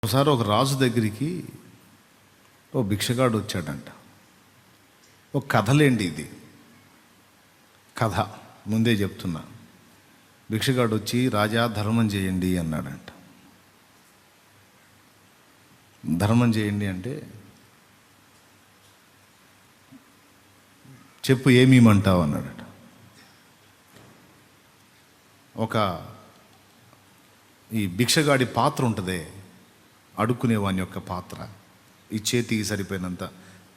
ఒకసారి ఒక రాజు దగ్గరికి ఓ భిక్షగాడు వచ్చాడంట. ఒక కథలేండి ఇది, కథ ముందే చెప్తున్నా. భిక్షగాడు వచ్చి, రాజా ధర్మం చేయండి అన్నాడంట. ధర్మం చేయండి అంటే, చెప్పు ఏమీమంటావు అన్నాడట. ఈ భిక్షగాడి పాత్ర ఉంటుందే, అడుక్కునేవాని యొక్క పాత్ర, ఈ చేతికి సరిపోయినంత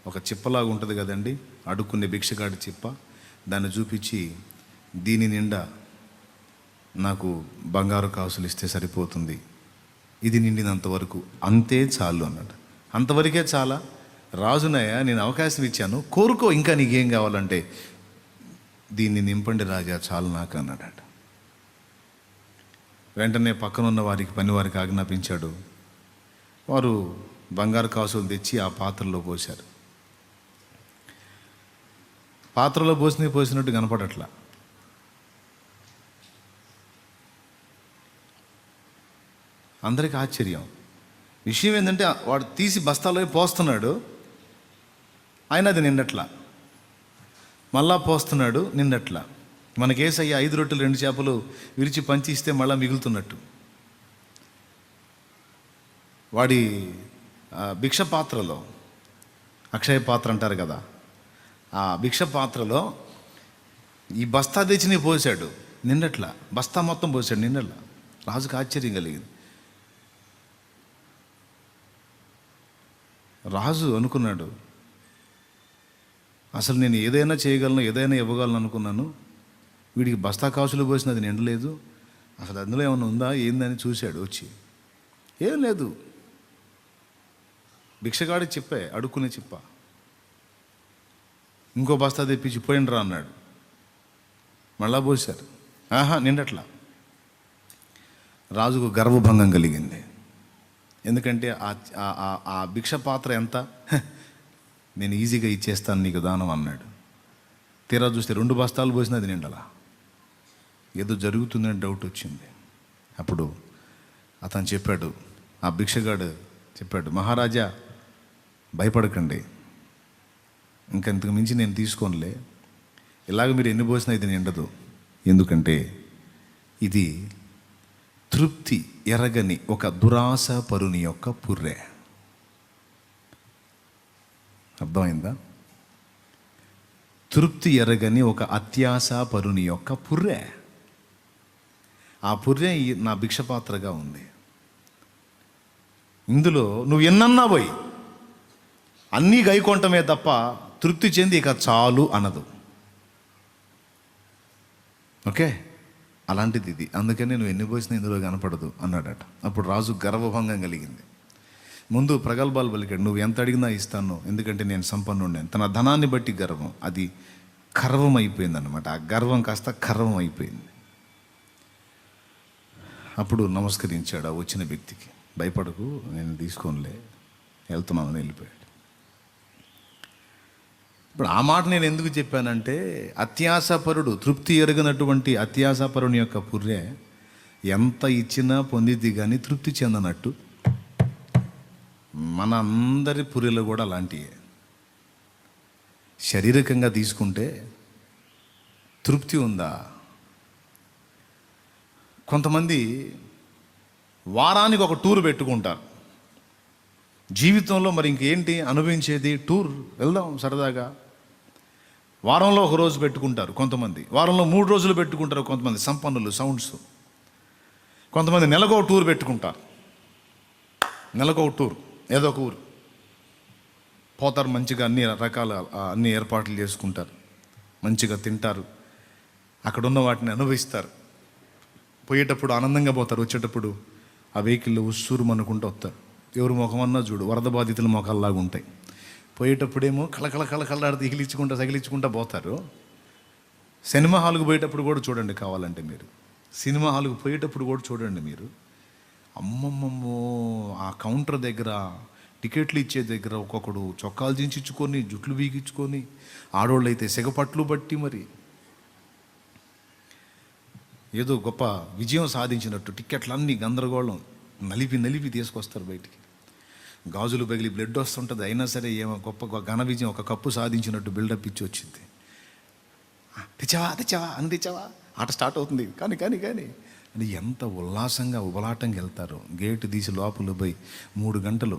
ఒక చిప్పలాగా ఉంటుంది కదండి, అడుక్కునే భిక్షగాడి చిప్ప. దాన్ని చూపించి, దీని నిండా నాకు బంగారు కాసులు ఇస్తే సరిపోతుంది, ఇది నిండినంత వరకు అంతే చాలు అన్నాడు. అంతవరకే చాలా? రాజునయ్య, నేను అవకాశం ఇచ్చాను, కోరుకో, ఇంకా నీకేం కావాలంటే. దీన్ని నింపండి రాజా, చాలు నాకు అన్నాడట. వెంటనే పక్కనున్న వారికి, పని వారికి ఆజ్ఞాపించాడు. వారు బంగారు కాసులు తెచ్చి ఆ పాత్రలో పోశారు. పాత్రలో పోసినట్టు కనపడట్లా. అందరికీ ఆశ్చర్యం. విషయం ఏంటంటే, వాడు తీసి బస్తాలో పోస్తున్నాడు, ఆయన అది నిండట్లా. మళ్ళా పోస్తున్నాడు, నిండట్లా. మనకేసయ్య 5 రొట్టెలు 2 చేపలు విరిచి పంచి ఇస్తే మళ్ళా మిగులుతున్నట్టు. వాడి భిక్ష పాత్రలో, అక్షయ పాత్ర అంటారు కదా, ఆ భిక్ష పాత్రలో ఈ బస్తా తెచ్చి పోసాడు, నిండట్లా. బస్తా మొత్తం పోసాడు, నిండట్లా. రాజుకు ఆశ్చర్యం కలిగింది. రాజు అనుకున్నాడు, అసలు నేను ఏదైనా చేయగలను, ఏదైనా ఇవ్వగలను అనుకున్నాను, వీడికి బస్తా కాసులు పోసినది నిండలేదు, అసలు అందులో ఏమైనా ఉందా ఏందని చూశాడు. వచ్చి ఏం లేదు, భిక్షగాడి చెప్పే, అడుక్కునే చిప్ప. ఇంకో బస్తా తెప్పించి పోయిండ్రా అన్నాడు. మళ్ళా పోశారు, ఆహా నిండట్లా. రాజుకు గర్వభంగం కలిగింది. ఎందుకంటే ఆ భిక్ష పాత్ర ఎంత, నేను ఈజీగా ఇచ్చేస్తాను నీకు దానం అన్నాడు. తీరా చూస్తే 2 బస్తాలు పోసినది నిండలా. ఏదో జరుగుతుందని డౌట్ వచ్చింది. అప్పుడు అతను చెప్పాడు, ఆ భిక్షగాడు చెప్పాడు, మహారాజా భయపడకండి, ఇంకెంతకు మించి నేను తీసుకోనులే, ఇలాగ మీరు ఎన్ని పోసినా ఇది నిండదు. ఎందుకంటే ఇది తృప్తి ఎరగని ఒక దురాశ పరుని యొక్క పుర్రె. అర్థమైందా? తృప్తి ఎరగని ఒక అత్యాశ పరుని యొక్క పుర్రె. ఆ పుర్రె నా భిక్షపాత్రగా ఉంది. ఇందులో నువ్వు ఎన్నన్నా పోయి అన్నీ గైకొంటమే తప్ప తృప్తి చెంది ఇక చాలు అనదు. ఓకే, అలాంటిది ఇది. అందుకని నువ్వు ఎన్ని పోసినా ఇందులో కనపడదు అన్నాడట. అప్పుడు రాజు గర్వభంగం కలిగింది. ముందు ప్రగల్భాలు పలికాడు, నువ్వు ఎంత అడిగినా ఇస్తాను, ఎందుకంటే నేను సంపన్నుండాను. తన ధనాన్ని బట్టి గర్వం, అది కర్వం అయిపోయింది అన్నమాట. ఆ గర్వం కాస్త కర్వం అయిపోయింది. అప్పుడు నమస్కరించాడు ఆ వచ్చిన వ్యక్తికి, భయపడకు, నేను తీసుకోనులే, వెళ్తున్నానని వెళ్ళిపోయాడు. ఇప్పుడు ఆ మాట నేను ఎందుకు చెప్పానంటే, అత్యాశపరుడు, తృప్తి ఎరగనటువంటి అత్యాశపరుని యొక్క పుర్రె ఎంత ఇచ్చినా పొందిద్ది కానీ తృప్తి చెందనట్టు మన అందరి పుర్రెలు కూడా అలాంటివే. శారీరకంగా తీసుకుంటే తృప్తి ఉందా? కొంతమంది వారానికి ఒక టూర్ పెట్టుకుంటారు. జీవితంలో మరి ఇంకేంటి అనుభవించేది, టూర్ వెళ్దాం సరదాగా. వారంలో ఒక రోజు పెట్టుకుంటారు కొంతమంది, వారంలో 3 రోజులు పెట్టుకుంటారు కొంతమంది సంపన్నులు, సౌండ్స్. కొంతమంది నెలకు ఒక టూర్ పెట్టుకుంటారు, నెలకు ఒక టూర్, ఏదో ఒక ఊరు పోతారు. మంచిగా అన్ని రకాల అన్ని ఏర్పాట్లు చేసుకుంటారు, మంచిగా తింటారు, అక్కడున్న వాటిని అనుభవిస్తారు. పోయేటప్పుడు ఆనందంగా పోతారు, వచ్చేటప్పుడు ఆ వెహికల్లో ఉస్సూరుమనుకుంటూ వస్తారు. ఎవరు ముఖమన్నా చూడు, వరద బాధితుల ముఖాల్లాగా ఉంటాయి. పోయేటప్పుడేమో కళకళలాడితే సగిలించుకుంటా పోతారు. సినిమా హాల్కి పోయేటప్పుడు కూడా చూడండి, కావాలంటే మీరు సినిమా హాల్కి పోయేటప్పుడు కూడా చూడండి మీరు. అమ్మమ్మమ్మో, ఆ కౌంటర్ దగ్గర, టికెట్లు ఇచ్చే దగ్గర ఒక్కొక్కడు చొక్కాలు దించుకొని, జుట్లు బీగించుకొని, ఆడవాళ్ళు అయితే సిగపట్లు బట్టి మరి ఏదో గొప్ప విజయం సాధించినట్టు టిక్కెట్లన్నీ గందరగోళం. నలిపి తీసుకొస్తారు బయటికి. గాజులు పగిలి బ్లడ్ వస్తుంటుంది, అయినా సరే ఏమో గొప్ప ఘన విజయం, ఒక కప్పు సాధించినట్టు బిల్డప్ ఇచ్చి వచ్చింది. తెచ్చావా ఆట స్టార్ట్ అవుతుంది. కానీ అని ఎంత ఉల్లాసంగా ఉబలాటంగా వెళ్తారో. గేటు తీసి లోపల పోయి 3 గంటలు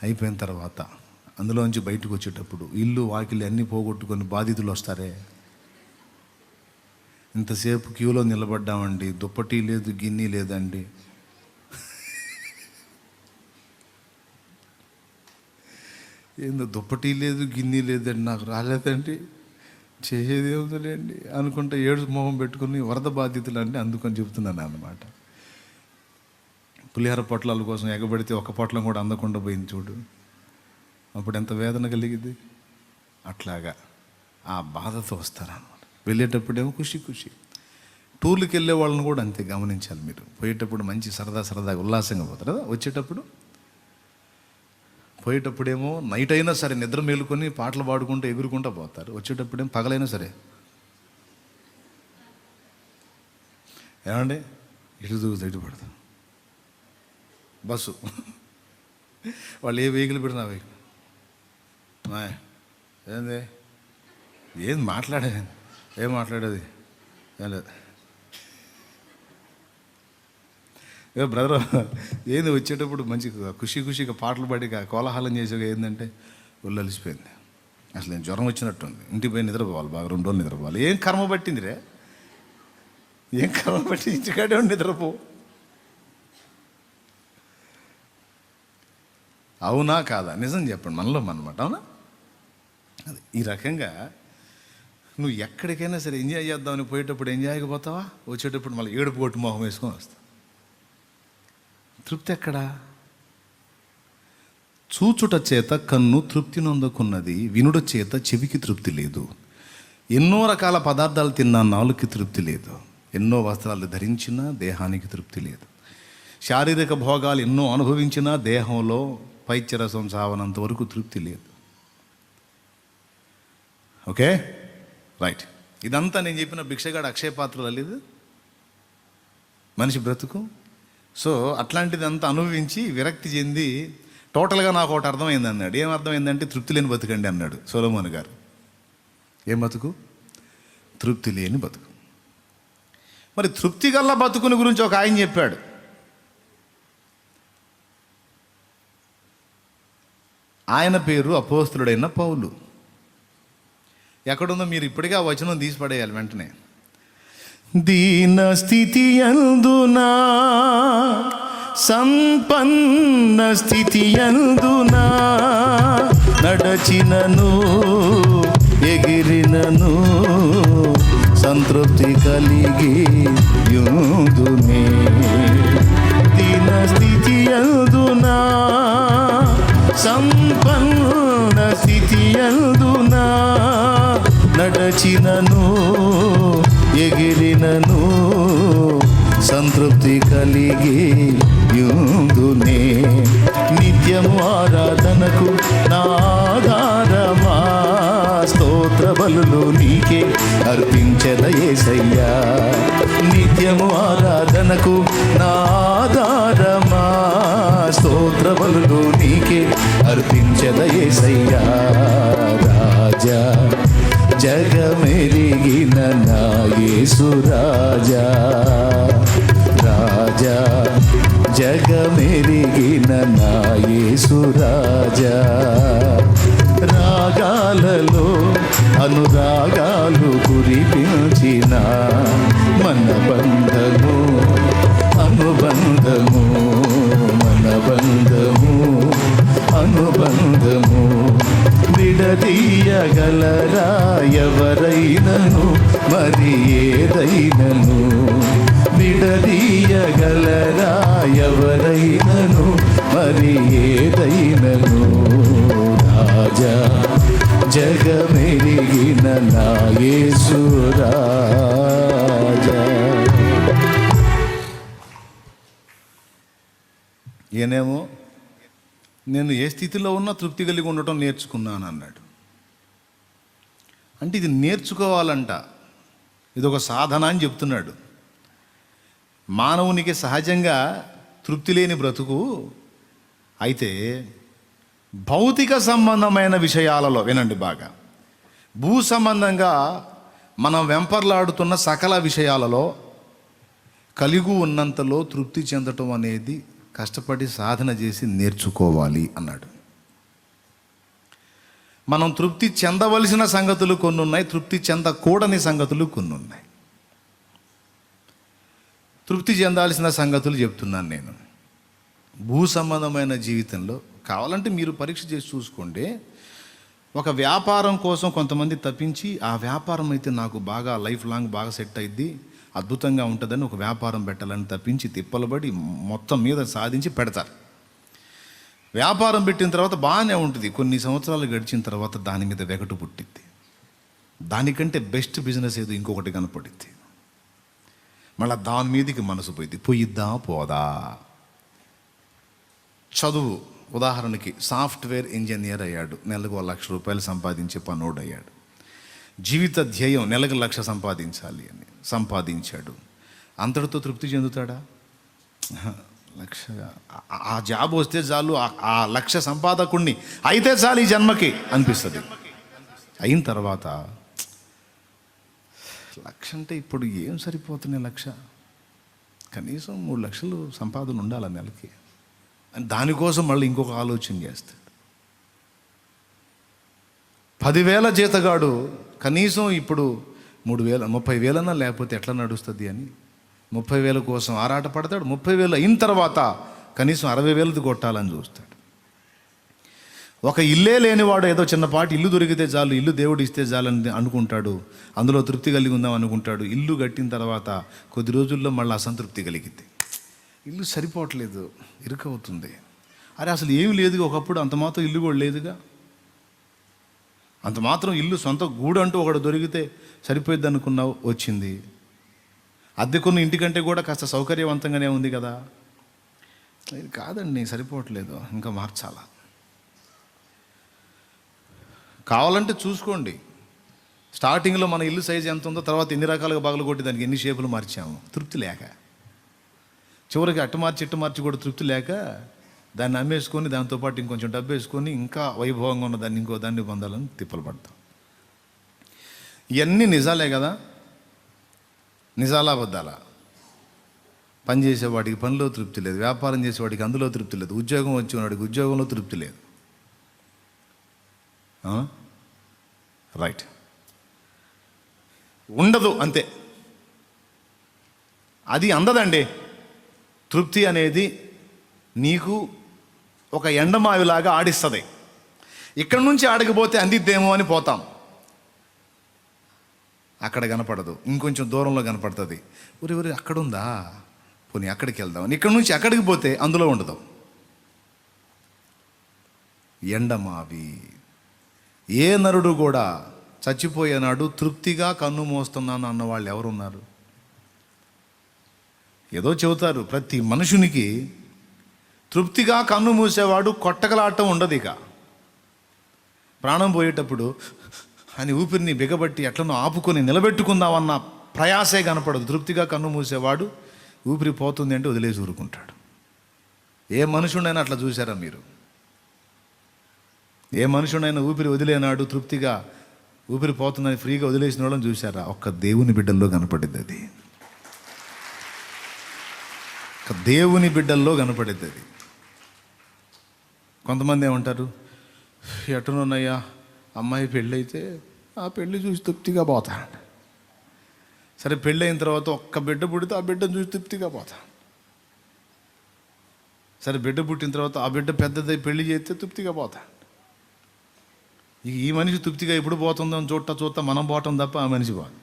అయిపోయిన తర్వాత అందులోంచి బయటకు వచ్చేటప్పుడు ఇల్లు వాకిలి అన్నీ పోగొట్టుకొని బాధితులు వస్తారే. ఇంతసేపు క్యూలో నిలబడ్డామండి, దుప్పటి లేదు, గిన్నె లేదండి. ఏందో దుప్పటి లేదు, గిన్నె లేదండి, నాకు రాలేదండి, చేసేది ఏముందండి అనుకుంటే ఏడు మొహం పెట్టుకుని వరద బాధితులు అంటే అందుకొని చెప్తున్నాను అన్నమాట. పులిహోర పొట్లాల కోసం ఎగబడితే ఒక పొట్లం కూడా అందకుండా పోయింది చూడు, అప్పుడు ఎంత వేదన కలిగింది. అట్లాగా ఆ బాధతో వస్తారన్నమాట. వెళ్ళేటప్పుడేమో ఖుషి. టూర్లకు వెళ్ళే వాళ్ళని కూడా అంతే గమనించాలి మీరు. పోయేటప్పుడు మంచి సరదాగా ఉల్లాసంగా పోతారు కదా. పోయేటప్పుడేమో నైట్ అయినా సరే నిద్ర మేలుకొని పాటలు పాడుకుంటూ ఎగురుకుంటూ పోతారు. వచ్చేటప్పుడేమో పగలైనా సరే ఏమండి ఇటు దూగుతా ఇటు పడతాం. బస్సు వాళ్ళు ఏ వెహికల్ పెడినా వెహికల్ ఏం మాట్లాడేది ఏం లేదు. బ్రదర్ ఏంది వచ్చేటప్పుడు మంచి ఖుషిగా పాటలు పాడి కోలాహలం చేసేగా ఏంటంటే ఒళ్ళు అలిసిపోయింది. అసలు నేను జ్వరం వచ్చినట్టుంది, ఇంటికి పోయి నిద్రపోవాలి, బాగా 2 రోజులు నిద్రపోవాలి. ఏం కర్మ పట్టింది ఇంటికాడే నిద్రపో. అవునా కాదా నిజం చెప్పండి, మనలో అనమాట. అవునా? అది ఈ రకంగా నువ్వు ఎక్కడికైనా సరే ఎంజాయ్ చేద్దామని పోయేటప్పుడు ఎంజాయ్కి పోతావా, వచ్చేటప్పుడు మళ్ళీ ఏడుపు కొట్టు మొహం వేసుకొని వస్తావు. తృప్తి ఎక్కడా? చూచుట చేత కన్ను తృప్తి నొందుకున్నది, వినుట చేత చెవికి తృప్తి లేదు. ఎన్నో రకాల పదార్థాలు తిన్నా నాలుగుకి తృప్తి లేదు. ఎన్నో వస్త్రాలు ధరించినా దేహానికి తృప్తి లేదు. శారీరక భోగాలు ఎన్నో అనుభవించినా దేహంలో పైత్యరసం సావనంత వరకు తృప్తి లేదు. Okay right. ఇదంతా నేను చెప్పిన భిక్షగాడు అక్షయ పాత్రలు లేదు మనిషి బ్రతుకు. సో అట్లాంటిది అంతా అనుభవించి విరక్తి చెంది టోటల్గా నాకు ఒకటి అర్థమైంది అన్నాడు. ఏం అర్థమైందంటే తృప్తి లేని బతుకండి అన్నాడు సొలొమోను గారు. ఏం బతుకు? తృప్తి లేని బతుకు. మరి తృప్తి గల్ల బతుకుని గురించి ఒక ఆయన చెప్పాడు. ఆయన పేరు అపోస్తలుడైన పౌలు. ఎక్కడుందో మీరు ఇప్పటికే ఆ వచనం తీసి పడేయాలి వెంటనే. దీన స్థితి యందునా సంపన్న స్థితి యందునా నడచినను ఎగిరినను సంతృప్తి కలిగి యుందునే. దీన స్థితి యందునా సంపన్న స్థితి యందునా నడచినను ఎగిరినను సంతృప్తి కలిగి యుందునే. నిత్యము ఆరాధనకు నాధారమా స్తోత్ర బలులు నీకే అర్పించెద యేసయ్యా. నిత్యము ఆరాధనకు నాధారమా స్తోత్ర బలులు నీకే అర్పించెద యేసయ్యా. రాజా జగమెరిగిన నా యేసు రాజా, రాజా జగమెరిగిన నా యేసు రాజా. రాగాలలో అనురాగాలు కురిపించిన మన బంధము అనుబంధము, మన బంధము అనుబంధము విడదీయగలరా ఎవరైనను మరి ఏదైనను. విడదీయగలరా ఎవరైనను మరి ఏదైనను. రాజా జగమెరిగిన నా యేసు రాజా. ఈయనేమో నేను ఏ స్థితిలో ఉన్నా తృప్తి కలిగి ఉండటం నేర్చుకున్నాను అన్నాడు. అంటే ఇది నేర్చుకోవాలంట, ఇది ఒక సాధన అని చెప్తున్నాడు. మానవునికి సహజంగా తృప్తి లేని బ్రతుకు. అయితే భౌతిక సంబంధమైన విషయాలలో వినండి బాగా, భూ సంబంధంగా మనం వెంపర్లాడుతున్న సకల విషయాలలో కలిగి ఉన్నంతలో తృప్తి చెందటం అనేది కష్టపడి సాధన చేసి నేర్చుకోవాలి అన్నాడు. మనం తృప్తి చెందవలసిన సంగతులు కొన్ని ఉన్నాయి, తృప్తి చెందకూడని సంగతులు కొన్ని ఉన్నాయి. తృప్తి చెందాల్సిన సంగతులు చెప్తున్నాను నేను. భూ సంబంధమైన జీవితంలో కావాలంటే మీరు పరీక్ష చేసి చూసుకోండి. ఒక వ్యాపారం కోసం కొంతమంది తప్పించి, ఆ వ్యాపారం అయితే నాకు బాగా లైఫ్ లాంగ్ బాగా సెట్ అయింది, అద్భుతంగా ఉంటుందని ఒక వ్యాపారం పెట్టాలని తప్పించి తిప్పలబడి మొత్తం మీద సాధించి పెడతారు. వ్యాపారం పెట్టిన తర్వాత బాగానే ఉంటుంది, కొన్ని సంవత్సరాలు గడిచిన తర్వాత దాని మీద వెగటు పుట్టిద్ది. దానికంటే బెస్ట్ బిజినెస్ ఏదో ఇంకొకటి కనపడిద్ది, మళ్ళీ దాని మీదకి మనసు పోయింది, పోయిద్దా పోదా. చదువు ఉదాహరణకి సాఫ్ట్వేర్ ఇంజనీర్ అయ్యాడు, నెలకు 1,00,000 రూపాయలు సంపాదించే పనోడు అయ్యాడు. జీవిత ధ్యేయం నెలకు 1,00,000 సంపాదించాలి అని సంపాదించాడు. అంతటితో తృప్తి చెందుతాడా? 1,00,000 ఆ జాబ్ వస్తే చాలు, ఆ 1,00,000 సంపాదకుణ్ణి అయితే చాలు ఈ జన్మకి అనిపిస్తుంది. అయిన తర్వాత 1,00,000 అంటే ఇప్పుడు ఏం సరిపోతున్నాయి, 1,00,000 కనీసం 3,00,000 సంపాదన ఉండాలి నెలకి అని దానికోసం మళ్ళీ ఇంకొక ఆలోచన చేస్తాడు. 10,000 జీతగాడు కనీసం ఇప్పుడు 3,000 30,000 లేకపోతే ఎట్లా నడుస్తుంది అని 30,000 కోసం ఆరాట పడతాడు. 30,000 అయిన తర్వాత కనీసం 60,000 కొట్టాలని చూస్తాడు. ఒక ఇల్లే లేనివాడు ఏదో చిన్నపాటి ఇల్లు దొరికితే చాలు, ఇల్లు దేవుడు ఇస్తే చాలని అనుకుంటాడు, అందులో తృప్తి కలిగి ఉందాం అనుకుంటాడు. ఇల్లు కట్టిన తర్వాత కొద్ది రోజుల్లో మళ్ళీ అసంతృప్తి కలిగింది, ఇల్లు సరిపోవట్లేదు, ఇరుకవుతుంది. అరే అసలు ఏమి లేదుగా, ఒకప్పుడు అంత మాత్రం ఇల్లు కూడా లేదుగా, అంత మాత్రం ఇల్లు సొంత గూడు అంటూ ఒకటి దొరికితే సరిపోయిద్ది అనుకున్నావు, వచ్చింది. అద్దెకున్న ఇంటికంటే కూడా కాస్త సౌకర్యవంతంగానే ఉంది కదా, ఇది కాదండి సరిపోవట్లేదు, ఇంకా మార్చాలా. కావాలంటే చూసుకోండి, స్టార్టింగ్లో మన ఇల్లు సైజు ఎంత ఉందో తర్వాత ఎన్ని రకాలుగా పగలు కొట్టి దానికి ఎన్ని షేపులు మార్చాము, తృప్తి లేక. చివరికి అట్టు మార్చి కూడా తృప్తి లేక దాన్ని అమ్మేసుకొని దాంతోపాటు ఇంకొంచెం డబ్బు వేసుకొని ఇంకా వైభవంగా ఉన్న దాన్ని ఇంకో దాన్ని పొందాలని తిప్పలు పడతాం. ఇవన్నీ నిజాలే కదా, నిజాలా అబద్ధాలా? పని చేసేవాడికి పనిలో తృప్తి లేదు, వ్యాపారం చేసేవాడికి అందులో తృప్తి లేదు, ఉద్యోగం వచ్చేవాడికి ఉద్యోగంలో తృప్తి లేదు. రైట్, ఉండదు అంతే, అది అందదండి. తృప్తి అనేది నీకు ఒక ఎండమావిలాగా ఆడిస్తుంది. ఇక్కడి నుంచి ఆడకపోతే అందిద్దేమో అని పోతాం, అక్కడ కనపడదు, ఇంకొంచెం దూరంలో కనపడుతుంది. ఊరి అక్కడ ఉందా, పోనీ అక్కడికి వెళ్దాం. ఇక్కడి నుంచి అక్కడికి పోతే అందులో ఉండదు. ఎండమావి. ఏ నరుడు కూడా చచ్చిపోయేనాడు తృప్తిగా కన్ను మోస్తున్నాను అన్నవాళ్ళు ఎవరున్నారు? ఏదో చెబుతారు, ప్రతి మనుషునికి తృప్తిగా కన్ను మూసేవాడు కొట్టకలాటం ఉండదు. ఇక ప్రాణం పోయేటప్పుడు అని ఊపిరిని బిగబట్టి ఎట్లనో ఆపుకొని నిలబెట్టుకుందామన్న ప్రయాసే కనపడదు. తృప్తిగా కన్ను మూసేవాడు ఊపిరి పోతుంది అంటే వదిలేసి ఊరుకుంటాడు. ఏ మనుషుడైనా అట్లా చూసారా మీరు? ఏ మనుషుడైనా ఊపిరి వదిలేనాడు తృప్తిగా ఊపిరి పోతుందని ఫ్రీగా వదిలేసిన వాళ్ళని చూసారా? ఒక్క దేవుని బిడ్డల్లో కనపడింది అది, ఒక దేవుని బిడ్డల్లో కనపడింది అది. కొంతమంది ఏమంటారు, ఎటునున్నయ్యా అమ్మాయి పెళ్ళి అయితే ఆ పెళ్ళి చూసి తృప్తిగా పోతాను. సరే పెళ్ళి అయిన తర్వాత ఒక్క బిడ్డ పుడితే ఆ బిడ్డను చూసి తృప్తిగా పోతాను. సరే బిడ్డ పుట్టిన తర్వాత ఆ బిడ్డ పెద్దదై పెళ్లి చేస్తే తృప్తిగా పోతాను. ఈ మనిషి తృప్తిగా ఎప్పుడు పోతుందో అని చూస్తా మనం పోవటం తప్ప ఆ మనిషి పోదు.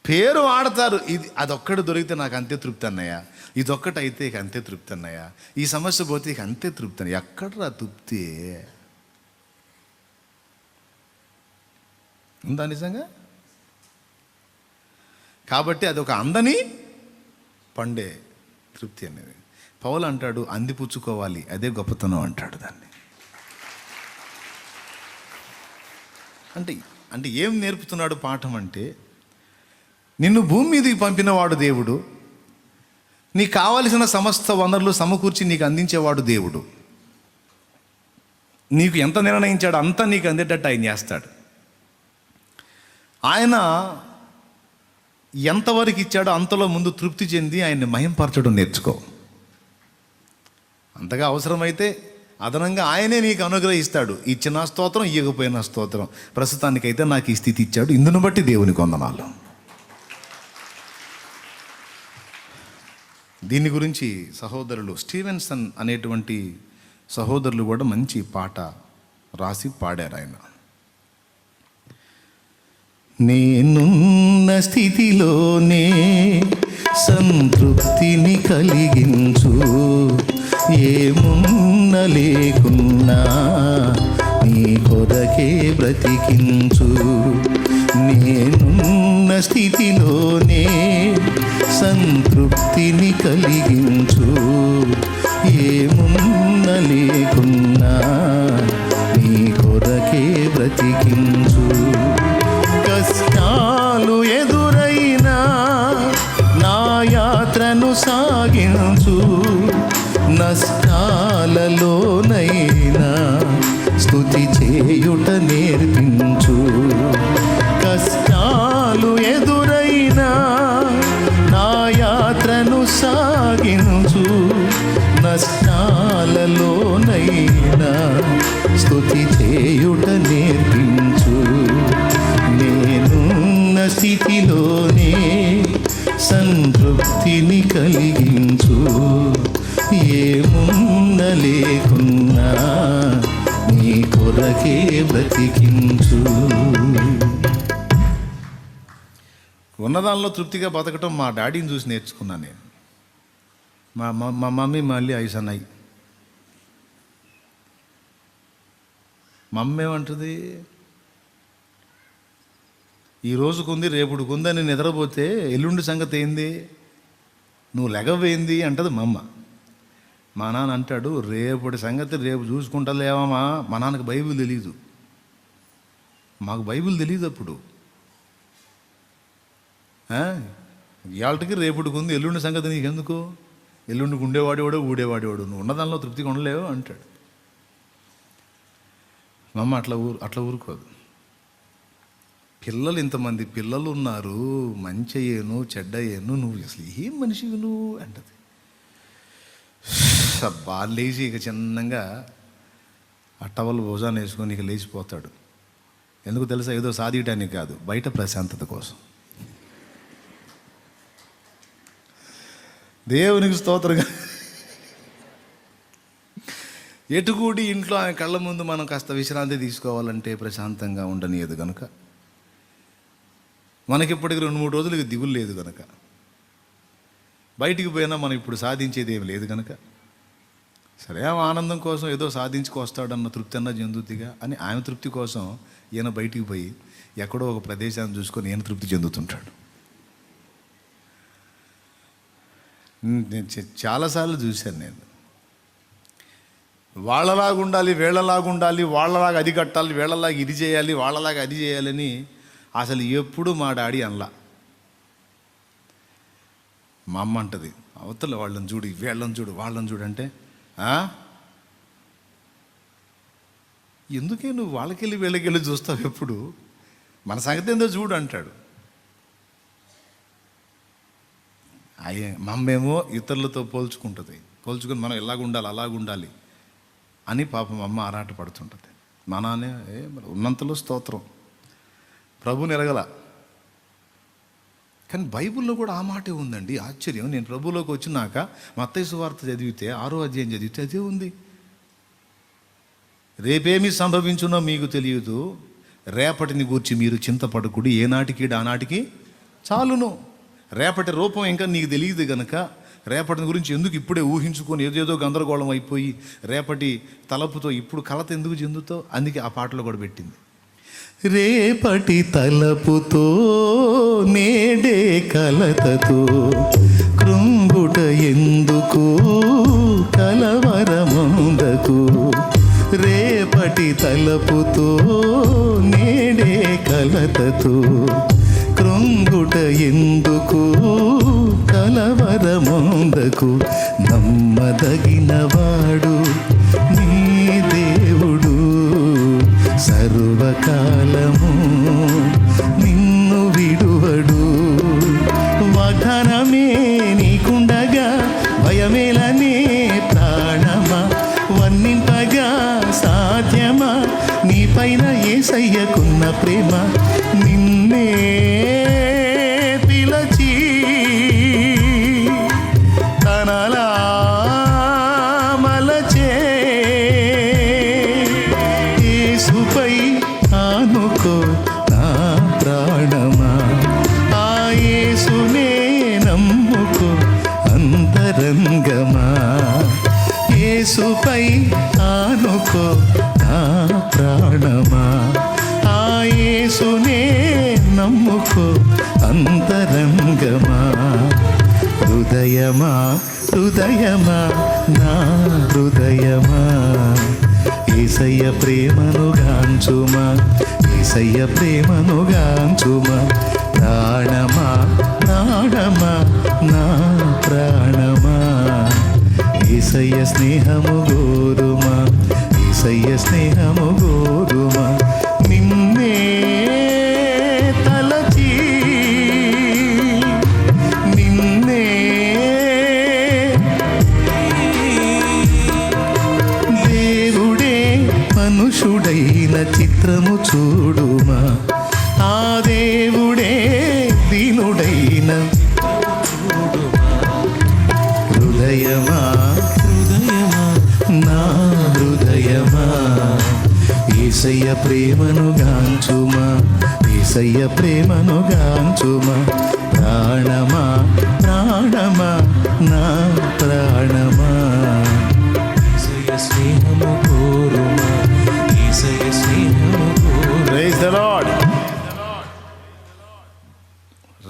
పేరు వాడతారు, ఇది అదొక్కటి దొరికితే నాకు అంతే తృప్తి అన్నయ్య, ఇదొక్కటి అయితే ఇక అంతే తృప్తి అన్నయ్య, ఈ సమస్య పోతే ఇక అంతే తృప్తి అన్నయ్య. ఎక్కడరా తృప్తి ఉందా నిజంగా? కాబట్టి అది ఒక అందని పండే తృప్తి అనేది. పౌలు అంటాడు, అందిపుచ్చుకోవాలి, అదే గొప్పతనం అంటాడు దాన్ని. అంటే ఏం నేర్పుతున్నాడు పాఠం అంటే, నిన్ను భూమి మీదకి పంపినవాడు దేవుడు. నీకు కావలసిన సమస్త వనరులు సమకూర్చి నీకు అందించేవాడు దేవుడు. నీకు ఎంత నిర్ణయించాడో అంతా నీకు అందేటట్టు ఆయన చేస్తాడు. ఆయన ఎంతవరకు ఇచ్చాడో అంతలో ముందు తృప్తి చెంది ఆయన్ని మహింపరచడం నేర్చుకో. అంతగా అవసరమైతే అదనంగా ఆయనే నీకు అనుగ్రహిస్తాడు. ఇచ్చిన స్తోత్రం, ఇవ్వకపోయిన స్తోత్రం. ప్రస్తుతానికైతే నాకు ఈ స్థితి ఇచ్చాడు, ఇందును బట్టి దేవునికి వందనాలు. దీని గురించి సహోదరులు స్టీవెన్సన్ అనేటువంటి సహోదరులు కూడా మంచి పాట రాసి పాడారు. ఆయన నేనున్న స్థితిలోనే సంతృప్తిని కలిగించు, ఏమున్న లేకున్నా నీ కొరకే బ్రతికించు. నేనున్న స్థితిలోనే సంతృప్తిని కలిగించు, ఏమున్న లేకున్నా నీ కొరకే బ్రతికించు. కష్టాలు ఎదురైనా నా యాత్రను సాగించు, నష్టాలలోనైనా స్తుతి చేయుట నేర్పించు. కష్టాలు ఎదురైనా నా యాత్రను సాగించు, నష్టాలలోనైనా స్తుతి చేయుట నేర్పించు. నేనున్న స్థితిలోనే సంతృప్తిని కలిగించు, ఏమున్న లేకున్నా నీ కొరకే బ్రతికించు. ఉన్నదానిలో తృప్తిగా బతకటం మా డాడీని చూసి నేర్చుకున్నాను నేను. మా మమ్మీ మళ్ళీ ఐసన్నాయి. మమ్మీ ఏమంటుంది, ఈ రోజుకుంది రేపుడుకు ఉందని నిద్రపోతే ఎల్లుండి సంగతి ఏంది, నువ్వు లెగవేంది అంటది మా అమ్మ. మా నాన్న అంటాడు, రేపటి సంగతి రేపు చూసుకుంటా లేవమ్మా. మా నాన్నకు బైబిల్ తెలీదు, మాకు బైబిల్ తెలియదు అప్పుడు. ఇవాళకి రేపుడికి ఉంది, ఎల్లుండి సంగతి నీకెందుకు, ఎల్లుండికి ఉండేవాడేవాడు ఊడేవాడేవాడు, నువ్వు ఉన్నదానిలో తృప్తిగా ఉండలేవు అంటాడు. మా అమ్మ అట్లా ఊరుకోదు. పిల్లలు ఇంతమంది పిల్లలు ఉన్నారు, మంచి అయ్యాను చెడ్డ అయ్యాను, నువ్వు అసలు ఏం మనిషివి నువ్వు అంటది. బాగా లేచి ఇక చిన్నగా అట్టవలు భోజనం వేసుకొని ఇక లేచిపోతాడు. ఎందుకు తెలుసా, ఏదో సాధించడానికి కాదు, బయట ప్రశాంతత కోసం. దేవునికి స్తోత్రంగా. ఎటుకూడి ఇంట్లో ఆయన కళ్ళ ముందు మనం కాస్త విశ్రాంతి తీసుకోవాలంటే ప్రశాంతంగా ఉండనియదు కనుక, మనకిప్పటికి 2-3 రోజులకి దిగులు లేదు కనుక, బయటికి పోయినా మనం ఇప్పుడు సాధించేది ఏమి లేదు కనుక, సరే ఆనందం కోసం ఏదో సాధించుకొస్తాడన్న తృప్తి అన్న చెందుద్దిగా అని ఆయన తృప్తి కోసం ఈయన బయటికి పోయి ఎక్కడో ఒక ప్రదేశాన్ని చూసుకొని ఈయన తృప్తి చెందుతుంటాడు. నేను చాలాసార్లు చూశాను. నేను వాళ్ళలాగా ఉండాలి, వీళ్ళలాగా ఉండాలి, వాళ్ళలాగా అది కట్టాలి, వీళ్ళలాగా ఇది చేయాలి, వాళ్ళలాగా అది చేయాలని అసలు ఎప్పుడు మా డాడీ అనలా. మా అమ్మ అంటది, అవతల వాళ్ళని చూడు, వీళ్ళని చూడు, వాళ్ళని చూడు అంటే, ఎందుకే నువ్వు వాళ్ళకెళ్ళి వీళ్ళకెళ్ళి చూస్తావు, ఎప్పుడు మన సంగతి ఏందో చూడు అంటాడు. మా అమ్మేమో ఇతరులతో పోల్చుకొని మనం ఇలాగ ఉండాలి అలాగ ఉండాలి అని పాపం అమ్మ ఆరాట పడుతుంటుంది. మా నాన్నే ఉన్నంతలో స్తోత్రం, ప్రభుని ఎరగల. కానీ బైబిల్లో కూడా ఆ మాటే ఉందండి. ఆశ్చర్యం, నేను ప్రభువులోకి వచ్చినాక మత్తయి సువార్త చదివితే 6వ అధ్యాయం చదివితే అదే ఉంది. రేపేమి సంభవించునో మీకు తెలియదు, రేపటిని గూర్చి మీరు చింతపడకుడి, ఏనాటికి ఆనాటికి చాలును. రేపటి రూపం ఇంకా నీకు తెలియదు కనుక రేపటిని గురించి ఎందుకు ఇప్పుడే ఊహించుకొని ఏదేదో గందరగోళం అయిపోయి రేపటి తలపుతో ఇప్పుడు కలత ఎందుకు చెందుతావు, అందుకే ఆ పాటలో కూడా పెట్టింది. రేపటి తలపుతో నేడే కలతతో కృంగుట ఎందుకు కలవరముందకు. రేపటి తలపుతో నేడే కలతతో కృంగుట ఎందుకు, కలవరమొందకు, నమ్మదగినవాడు నీ దేవుడు. సర్వకాలము నిన్ను విడువడు. వాగ్దానమే నీకుండగా భయమేలనే ప్రాణమా, వర్ణింపగా సాధ్యమా నీ పైన యేసయ్యకున్న ప్రేమ. నిన్నే పిలచి తనలా మలచే, యేసుపై ఆనుకో నా ప్రాణమా, ఆ యేసునే నమ్ముకో అంతరంగమా. యేసుపై ఆనుకో నా ప్రాణమా, ఆ యేసునే నమ్ముకో అంతరంగమా. హృదయమా హృదయమా నా హృదయమా, యేసయ్య ప్రేమను గాంచుమా, యేసయ్య ప్రేమను గాంచుమా. ప్రాణమా ప్రాణమా నా ప్రాణమా, యేసయ్య స్నేహము గోరుమా, యేసయ్య స్నేహము గోరుమా. నిన్నే తలచి నిన్నే దేవుడే మనుషుడైన చిత్రము చూడుమా, ఆ దేవుడే దీనుడైన హృదయమా హృదయమా నా హృదయమా, యేసయ్య ప్రేమను గాంచుమా, యేసయ్య ప్రేమను గాంచుమా. ప్రాణమా ప్రాణమా నా ప్రాణమా, యేసయ్య స్నేహము కోరుమా, యేసయ్య స్నేహము కోరు. Praise the lord.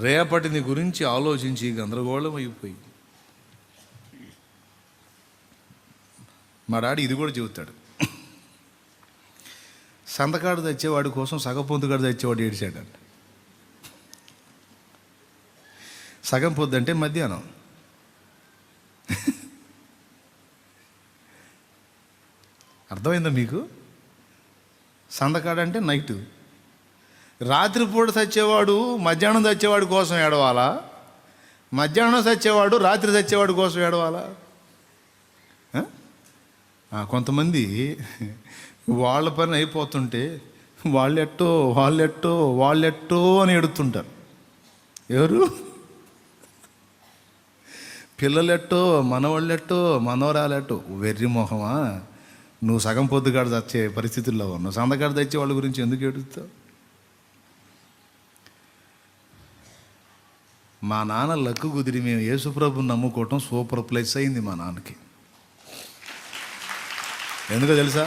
రేపటిని గురించి ఆలోచించి గందరగోళం అయిపోయి మా డాడీ ఇది కూడా చెబుతాడు. సంతకాడు తెచ్చేవాడి కోసం సగపొంతుగాడు తెచ్చేవాడు ఏడిచాడంట. సగం పొద్దు అంటే మధ్యాహ్నం, అర్థమైందా మీకు? సంతకాడు అంటే నైటు. రాత్రిపూట చచ్చేవాడు మధ్యాహ్నం చచ్చేవాడి కోసం ఏడవాలా, మధ్యాహ్నం చచ్చేవాడు రాత్రి చచ్చేవాడి కోసం ఏడవాలా? కొంతమంది వాళ్ళ పని అయిపోతుంటే వాళ్ళెట్టో అని ఎడుతుంటారు. ఎవరు? పిల్లలెట్టో, మనవాళ్ళెట్టో, మనవరాలెట్టో. వెర్రి మొహమా, నువ్వు సగం పొద్దుగాడు చచ్చే పరిస్థితుల్లో ఉన్నావు. సందగాడు తెచ్చే వాళ్ళ గురించి ఎందుకు ఏడుస్తావు? మా నాన్న లక్కు కుదిరి మేము యేసుప్రభుని నమ్ముకోవటం సూపర్ ప్లేస్ అయింది మా నాన్నకి. ఎందుకో తెలుసా?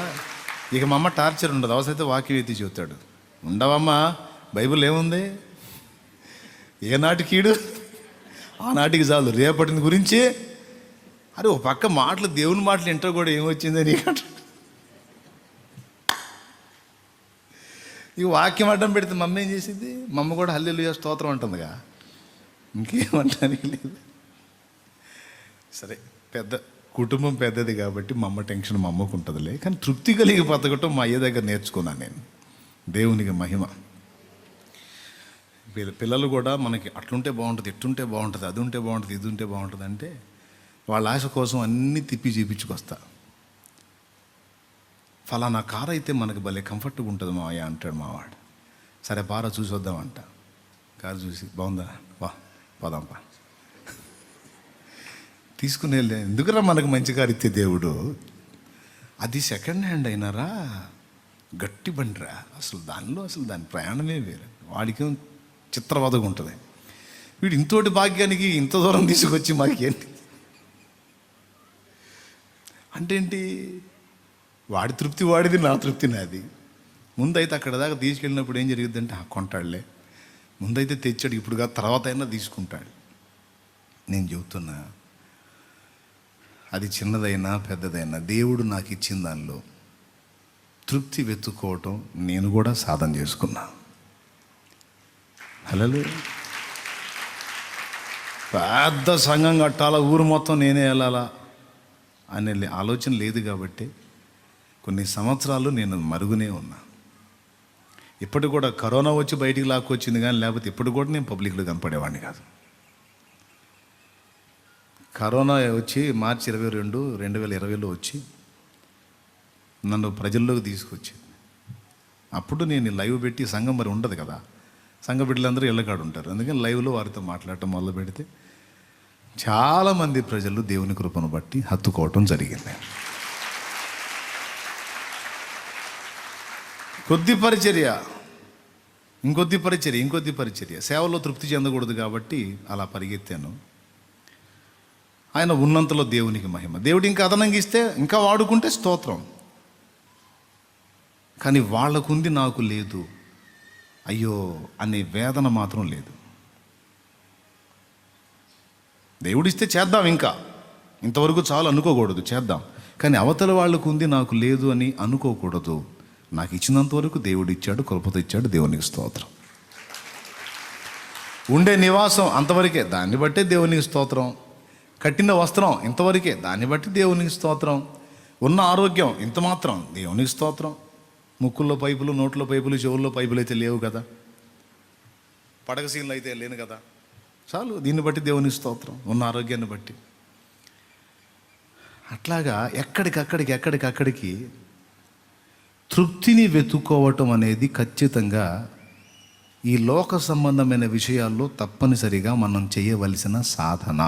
ఇక మా అమ్మ టార్చర్ ఉండదు. అవసరమైతే వాక్యం ఎత్తి చెబుతాడు. ఉండవమ్మా, బైబిల్ ఏముంది? ఏనాటికీడు ఆనాటికి చాలు. రేపటిని గురించి అరే ఒక పక్క మాటలు, దేవుని మాటలు ఇంటర్ కూడా ఏమొచ్చిందని నీకంట. ఈ వాక్యం అడ్డం పెడితే మమ్మ ఏం చేసింది? మమ్మ కూడా హల్లెలూయా స్తోత్రం అంటుందిగా, ఇంకేమంటానికి లేదు. సరే, పెద్ద కుటుంబం పెద్దది కాబట్టి మా అమ్మ టెన్షన్ మా అమ్మకు ఉంటుందిలే. కానీ తృప్తి కలిగి బతకటం మా అయ్య దగ్గర నేర్చుకున్నాను నేను. దేవునికి మహిమ. పిల్లలు కూడా మనకి అట్లుంటే బాగుంటుంది, ఇట్టుంటే బాగుంటుంది, అది ఉంటే బాగుంటుంది, ఇది ఉంటే బాగుంటుంది అంటే వాళ్ళ ఆశ కోసం అన్నీ తిప్పి చూపించుకొస్తా. ఫలానా కారు అయితే మనకి భలే కంఫర్ట్గా ఉంటుంది మా అయ్య అంటాడు మావాడు. సరే పారా చూసి వద్దామంట. కారు చూసి బాగుందా, వా పోదాంపా, తీసుకుని వెళ్ళే. ఎందుకురా మనకు మంచి కారు ఇచ్చే దేవుడు? అది సెకండ్ హ్యాండ్ అయినారా, గట్టి బండిరా, అసలు దాని ప్రయాణమే వేరే. వాడికి చిత్రవదగా ఉంటుంది. వీడు ఇంతోటి భాగ్యానికి ఇంత దూరం తీసుకొచ్చి మాకేంటి అంటే ఏంటి? వాడి తృప్తి వాడిది, నా తృప్తి నాది. ముందైతే అక్కడ దాకా తీసుకెళ్ళినప్పుడు ఏం జరిగిద్దంటే కొంటాడులే, ముందైతే తెచ్చాడు, ఇప్పుడు కాదు తర్వాత అయినా తీసుకుంటాడు. నేను చెబుతున్నా, అది చిన్నదైనా పెద్దదైనా దేవుడు నాకు ఇచ్చిన దానిలో తృప్తి వెతుక్కోవటం నేను కూడా సాధన చేసుకున్నా. హల్లెలూయా. పెద్ద సంఘం కట్టాలా, ఊరు మొత్తం నేనే వెళ్ళాలా అనే ఆలోచన లేదు కాబట్టి కొన్ని సంవత్సరాలు నేను మరుగునే ఉన్నా. ఇప్పటికి కూడా కరోనా వచ్చి బయటికి లాక్కొచ్చింది, కానీ లేకపోతే ఇప్పుడు కూడా నేను పబ్లిక్లో కనపడేవాడిని కాదు. కరోనా వచ్చి మార్చి 22, 2020లో వచ్చి నన్ను ప్రజల్లోకి తీసుకొచ్చింది. అప్పుడు నేను లైవ్ పెట్టి, సంఘం మరి ఉండదు కదా, సంఘ బిడ్డలందరూ ఇళ్ళకాడు ఉంటారు, అందుకని లైవ్లో వారితో మాట్లాడటం మొదలు పెడితే చాలామంది ప్రజలు దేవుని కృపను బట్టి హత్తుకోవటం జరిగింది. కొద్ది పరిచర్య, ఇంకొద్ది పరిచర్య, సేవలో తృప్తి చెందకూడదు కాబట్టి అలా పరిగెత్తాను. ఆయన ఉన్నంతలో దేవునికి మహిమ. దేవుడు ఇంకా అదనంగా ఇస్తే ఇంకా వాడుకుంటే స్తోత్రం. కానీ వాళ్ళకుంది నాకు లేదు, అయ్యో అనే వేదన మాత్రం లేదు. దేవుడిస్తే చేద్దాం, ఇంకా ఇంతవరకు చాలు అనుకోకూడదు, చేద్దాం. కానీ అవతల వాళ్ళకు ఉంది నాకు లేదు అని అనుకోకూడదు. నాకు ఇచ్చినంత వరకు దేవుడు ఇచ్చాడు, కృపతో ఇచ్చాడు, దేవునికి స్తోత్రం. ఉండే నివాసం అంతవరకే, దాన్ని బట్టే దేవునికి స్తోత్రం. కట్టిన వస్త్రం ఇంతవరకే, దాన్ని బట్టి దేవునికి స్తోత్రం. ఉన్న ఆరోగ్యం ఇంత మాత్రం, దేవునికి స్తోత్రం. ముక్కుల్లో పైపులు, నోట్లో పైపులు, చెవుల్లో పైపులు అయితే లేవు కదా, పడక సీన్లు అయితే లేను కదా, చాలు. దీన్ని బట్టి దేవునికి స్తోత్రం, ఉన్న ఆరోగ్యాన్ని బట్టి. అట్లాగా ఎక్కడికక్కడికి తృప్తిని వెతుక్కోవటం అనేది ఖచ్చితంగా ఈ లోక సంబంధమైన విషయాల్లో తప్పనిసరిగా మనం చేయవలసిన సాధన.